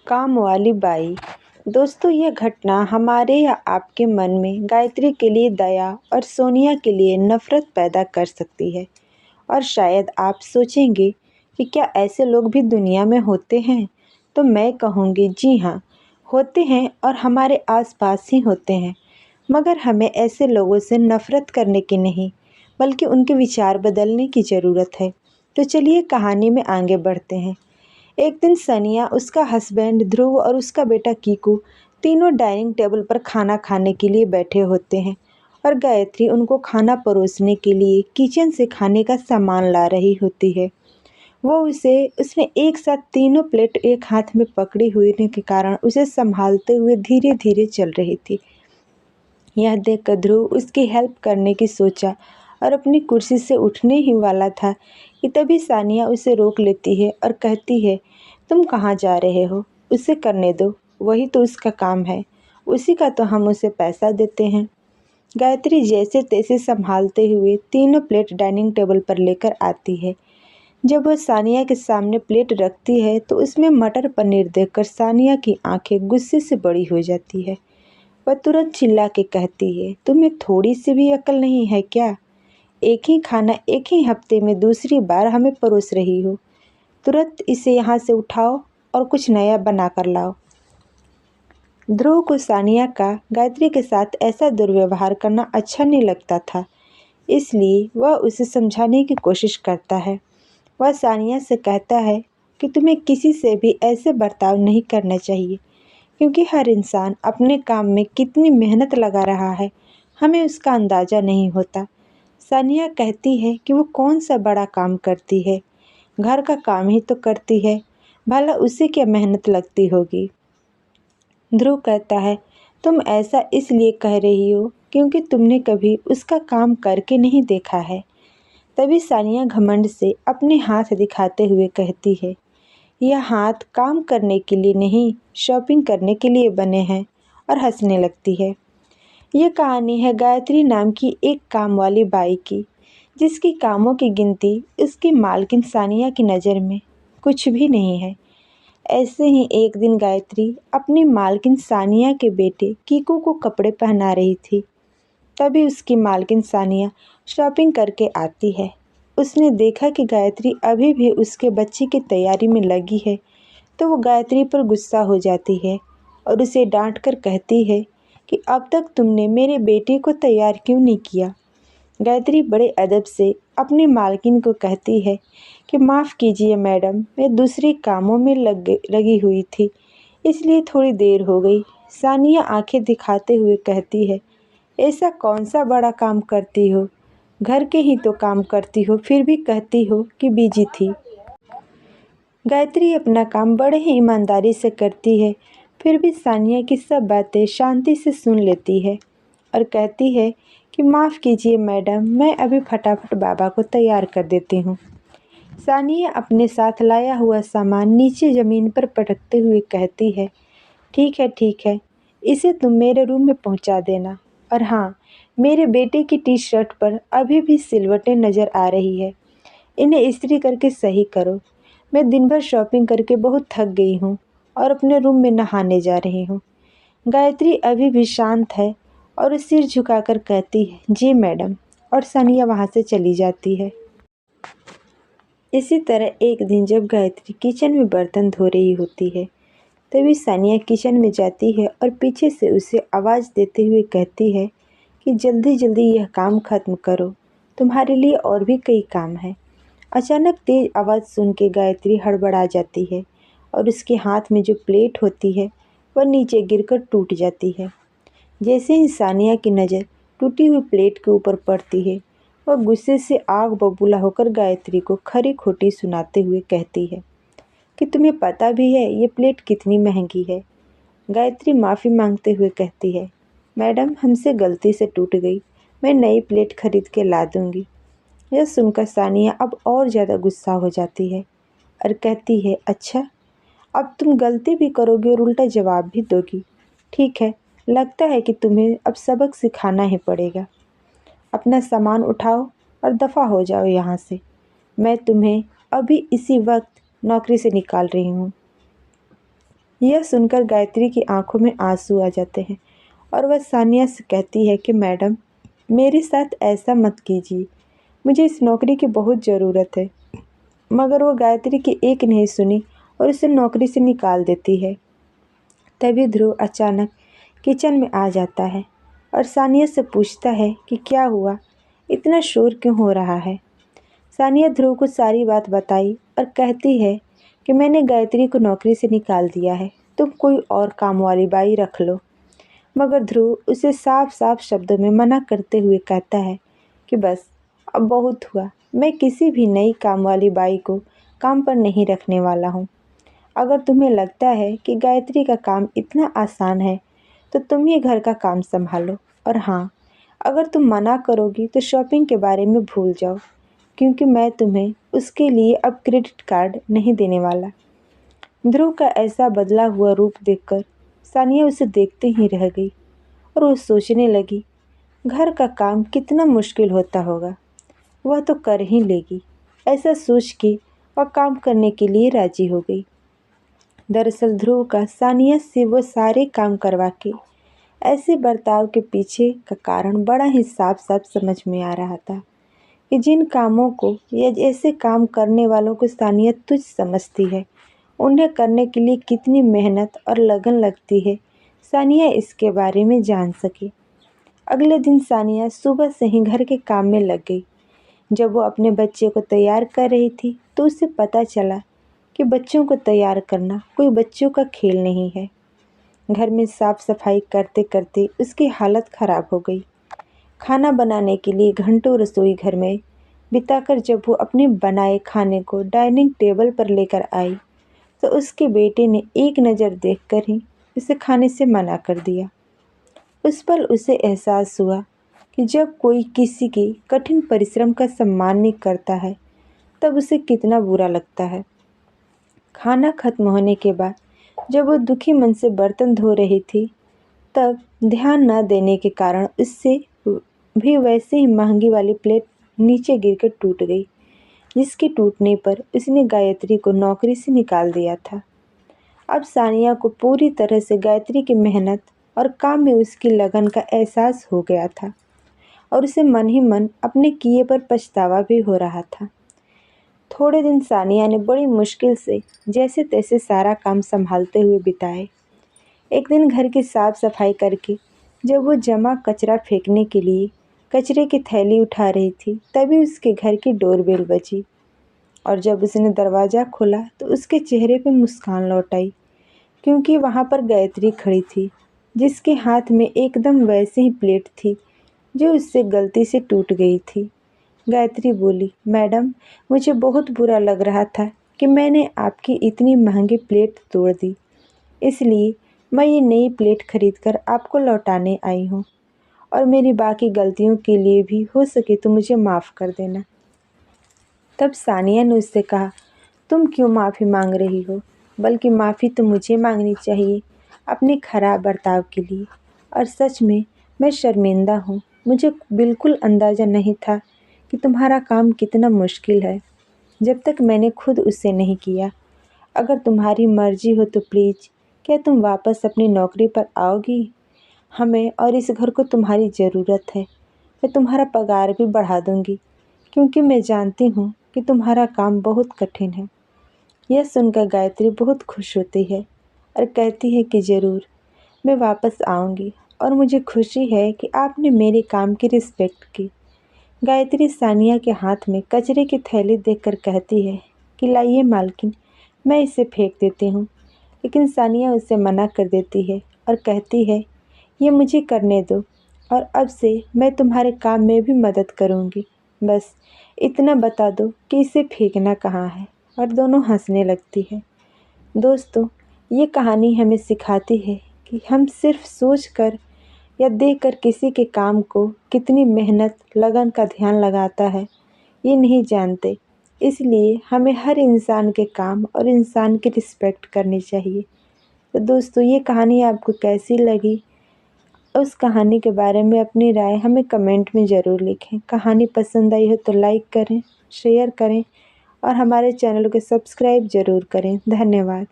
काम वाली बाई। दोस्तों, यह घटना हमारे या आपके मन में गायत्री के लिए दया और सोनिया के लिए नफरत पैदा कर सकती है। और शायद आप सोचेंगे कि क्या ऐसे लोग भी दुनिया में होते हैं? तो मैं कहूँगी जी हाँ, होते हैं और हमारे आसपास ही होते हैं। मगर हमें ऐसे लोगों से नफरत करने की नहीं, बल्कि उनके विचार बदलने की ज़रूरत है। तो चलिए कहानी में आगे बढ़ते हैं। एक दिन सनिया, उसका हस्बैंड ध्रुव और उसका बेटा कीकू तीनों डाइनिंग टेबल पर खाना खाने के लिए बैठे होते हैं और गायत्री उनको खाना परोसने के लिए किचन से खाने का सामान ला रही होती है। वो उसने एक साथ तीनों प्लेट एक हाथ में पकड़ी हुई के कारण उसे संभालते हुए धीरे धीरे चल रही थी। यह देखकर ध्रुव उसकी हेल्प करने की सोचा और अपनी कुर्सी से उठने ही वाला था कि तभी सानिया उसे रोक लेती है और कहती है, तुम कहाँ जा रहे हो? उसे करने दो, वही तो उसका काम है, उसी का तो हम उसे पैसा देते हैं। गायत्री जैसे तैसे संभालते हुए तीनों प्लेट डाइनिंग टेबल पर लेकर आती है। जब वह सानिया के सामने प्लेट रखती है तो उसमें मटर पनीर देखकर सानिया की आंखें गुस्से से बड़ी हो जाती है। वह तुरंत चिल्ला के कहती है, तुम्हें थोड़ी सी भी अकल नहीं है क्या? एक ही खाना एक ही हफ्ते में दूसरी बार हमें परोस रही हो। तुरंत इसे यहाँ से उठाओ और कुछ नया बना कर लाओ। ध्रुव को सानिया का गायत्री के साथ ऐसा दुर्व्यवहार करना अच्छा नहीं लगता था, इसलिए वह उसे समझाने की कोशिश करता है। वह सानिया से कहता है कि तुम्हें किसी से भी ऐसे बर्ताव नहीं करना चाहिए, क्योंकि हर इंसान अपने काम में कितनी मेहनत लगा रहा है, हमें उसका अंदाज़ा नहीं होता। सानिया कहती है कि वो कौन सा बड़ा काम करती है, घर का काम ही तो करती है, भला उसे क्या मेहनत लगती होगी। ध्रुव कहता है, तुम ऐसा इसलिए कह रही हो क्योंकि तुमने कभी उसका काम करके नहीं देखा है। तभी सानिया घमंड से अपने हाथ दिखाते हुए कहती है, यह हाथ काम करने के लिए नहीं, शॉपिंग करने के लिए बने हैं, और हंसने लगती है। ये कहानी है गायत्री नाम की एक काम वाली बाई की, जिसकी कामों की गिनती उसकी मालकिन सानिया की नज़र में कुछ भी नहीं है। ऐसे ही एक दिन गायत्री अपनी मालकिन सानिया के बेटे कीकू को कपड़े पहना रही थी। तभी उसकी मालकिन सानिया शॉपिंग करके आती है। उसने देखा कि गायत्री अभी भी उसके बच्चे की तैयारी में लगी है, तो वो गायत्री पर गुस्सा हो जाती है और उसे डांट कर कहती है कि अब तक तुमने मेरे बेटे को तैयार क्यों नहीं किया। गायत्री बड़े अदब से अपनी मालकिन को कहती है कि माफ़ कीजिए मैडम, मैं दूसरे कामों में लगी हुई थी, इसलिए थोड़ी देर हो गई। सानिया आंखें दिखाते हुए कहती है, ऐसा कौन सा बड़ा काम करती हो? घर के ही तो काम करती हो, फिर भी कहती हो कि बिजी थी। गायत्री अपना काम बड़े ही ईमानदारी से करती है, फिर भी सानिया की सब बातें शांति से सुन लेती है और कहती है कि माफ़ कीजिए मैडम, मैं अभी फटाफट बाबा को तैयार कर देती हूँ। सानिया अपने साथ लाया हुआ सामान नीचे ज़मीन पर पटकते हुए कहती है, ठीक है, इसे तुम मेरे रूम में पहुँचा देना। और हाँ, मेरे बेटे की टी शर्ट पर अभी भी सिलवटें नज़र आ रही है, इन्हें इस्त्री करके सही करो। मैं दिन भर शॉपिंग करके बहुत थक गई हूँ और अपने रूम में नहाने जा रही हूँ। गायत्री अभी भी शांत है और सिर झुकाकर कहती है, जी मैडम, और सानिया वहाँ से चली जाती है। इसी तरह एक दिन जब गायत्री किचन में बर्तन धो रही होती है, तभी सानिया किचन में जाती है और पीछे से उसे आवाज़ देते हुए कहती है कि जल्दी जल्दी यह काम ख़त्म करो, तुम्हारे लिए और भी कई काम हैं। अचानक तेज आवाज़ सुन के गायत्री हड़बड़ा जाती है और उसके हाथ में जो प्लेट होती है वह नीचे गिरकर टूट जाती है। जैसे ही सानिया की नज़र टूटी हुई प्लेट के ऊपर पड़ती है, वह गुस्से से आग बबूला होकर गायत्री को खरी खोटी सुनाते हुए कहती है कि तुम्हें पता भी है ये प्लेट कितनी महंगी है। गायत्री माफ़ी मांगते हुए कहती है, मैडम, हमसे गलती से टूट गई, मैं नई प्लेट खरीद के ला दूँगी। यह सुनकर सानिया अब और ज़्यादा गुस्सा हो जाती है और कहती है, अच्छा, अब तुम गलती भी करोगी और उल्टा जवाब भी दोगी। ठीक है, लगता है कि तुम्हें अब सबक सिखाना ही पड़ेगा। अपना सामान उठाओ और दफ़ा हो जाओ यहाँ से। मैं तुम्हें अभी इसी वक्त नौकरी से निकाल रही हूँ। यह सुनकर गायत्री की आंखों में आंसू आ जाते हैं और वह सानिया से कहती है कि मैडम, मेरे साथ ऐसा मत कीजिए, मुझे इस नौकरी की बहुत ज़रूरत है। मगर वो गायत्री की एक नहीं सुनी और उसे नौकरी से निकाल देती है। तभी ध्रुव अचानक किचन में आ जाता है और सानिया से पूछता है कि क्या हुआ, इतना शोर क्यों हो रहा है। सानिया ध्रुव को सारी बात बताई और कहती है कि मैंने गायत्री को नौकरी से निकाल दिया है, तुम कोई और काम वाली बाई रख लो। मगर ध्रुव उसे साफ साफ शब्दों में मना करते हुए कहता है कि बस अब बहुत हुआ, मैं किसी भी नई काम वाली बाई को काम पर नहीं रखने वाला हूँ। अगर तुम्हें लगता है कि गायत्री का काम इतना आसान है तो तुम ही घर का काम संभालो, और हाँ, अगर तुम मना करोगी तो शॉपिंग के बारे में भूल जाओ, क्योंकि मैं तुम्हें उसके लिए अब क्रेडिट कार्ड नहीं देने वाला। ध्रुव का ऐसा बदला हुआ रूप देखकर सानिया उसे देखते ही रह गई और वो सोचने लगी, घर का काम कितना मुश्किल होता होगा, वह तो कर ही लेगी। ऐसा सोच के वह काम करने के लिए राजी हो गई। दरअसल ध्रुव का सानिया से वो सारे काम करवा के ऐसे बर्ताव के पीछे का कारण बड़ा ही साफ साफ समझ में आ रहा था कि जिन कामों को या ऐसे काम करने वालों को सानिया तुच्छ समझती है, उन्हें करने के लिए कितनी मेहनत और लगन लगती है, सानिया इसके बारे में जान सके। अगले दिन सानिया सुबह से ही घर के काम में लग गई। जब वो अपने बच्चे को तैयार कर रही थी तो उसे पता चला कि बच्चों को तैयार करना कोई बच्चों का खेल नहीं है। घर में साफ सफाई करते करते उसकी हालत खराब हो गई। खाना बनाने के लिए घंटों रसोई घर में बिताकर जब वो अपने बनाए खाने को डाइनिंग टेबल पर लेकर आई तो उसके बेटे ने एक नज़र देखकर ही उसे खाने से मना कर दिया। उस पल उसे एहसास हुआ कि जब कोई किसी के कठिन परिश्रम का सम्मान नहीं करता है तब उसे कितना बुरा लगता है। खाना खत्म होने के बाद जब वो दुखी मन से बर्तन धो रही थी तब ध्यान न देने के कारण उससे भी वैसे ही महंगी वाली प्लेट नीचे गिरकर टूट गई, जिसके टूटने पर उसने गायत्री को नौकरी से निकाल दिया था। अब सानिया को पूरी तरह से गायत्री की मेहनत और काम में उसकी लगन का एहसास हो गया था और उसे मन ही मन अपने किए पर पछतावा भी हो रहा था। थोड़े दिन सानिया ने बड़ी मुश्किल से जैसे तैसे सारा काम संभालते हुए बिताए। एक दिन घर की साफ सफाई करके जब वो जमा कचरा फेंकने के लिए कचरे की थैली उठा रही थी तभी उसके घर की डोरबेल बजी और जब उसने दरवाज़ा खोला तो उसके चेहरे पे मुस्कान लौट आई, क्योंकि वहाँ पर गायत्री खड़ी थी जिसके हाथ में एकदम वैसी ही प्लेट थी जो उससे गलती से टूट गई थी। गायत्री बोली, मैडम, मुझे बहुत बुरा लग रहा था कि मैंने आपकी इतनी महंगी प्लेट तोड़ दी, इसलिए मैं ये नई प्लेट खरीद कर आपको लौटाने आई हूँ और मेरी बाकी गलतियों के लिए भी हो सके तो मुझे माफ़ कर देना। तब सानिया ने उससे कहा, तुम क्यों माफ़ी मांग रही हो, बल्कि माफ़ी तो मुझे मांगनी चाहिए अपने खराब बर्ताव के लिए। और सच में मैं शर्मिंदा हूँ, मुझे बिल्कुल अंदाज़ा नहीं था कि तुम्हारा काम कितना मुश्किल है जब तक मैंने खुद उसे नहीं किया। अगर तुम्हारी मर्ज़ी हो तो प्लीज़ क्या तुम वापस अपनी नौकरी पर आओगी? हमें और इस घर को तुम्हारी ज़रूरत है। मैं तुम्हारा पगार भी बढ़ा दूँगी, क्योंकि मैं जानती हूँ कि तुम्हारा काम बहुत कठिन है। यह सुनकर गायत्री बहुत खुश होती है और कहती है कि ज़रूर मैं वापस आऊँगी और मुझे खुशी है कि आपने मेरे काम की रिस्पेक्ट की। गायत्री सानिया के हाथ में कचरे की थैली देखकर कहती है कि लाइए मालकिन, मैं इसे फेंक देती हूँ। लेकिन सानिया उसे मना कर देती है और कहती है, ये मुझे करने दो और अब से मैं तुम्हारे काम में भी मदद करूँगी। बस इतना बता दो कि इसे फेंकना कहाँ है। और दोनों हंसने लगती है। दोस्तों, ये कहानी हमें सिखाती है कि हम सिर्फ सोच कर या देख कर किसी के काम को कितनी मेहनत लगन का ध्यान लगाता है ये नहीं जानते। इसलिए हमें हर इंसान के काम और इंसान की रिस्पेक्ट करनी चाहिए। तो दोस्तों, ये कहानी आपको कैसी लगी? उस कहानी के बारे में अपनी राय हमें कमेंट में ज़रूर लिखें। कहानी पसंद आई हो तो लाइक करें, शेयर करें और हमारे चैनल को सब्सक्राइब ज़रूर करें। धन्यवाद।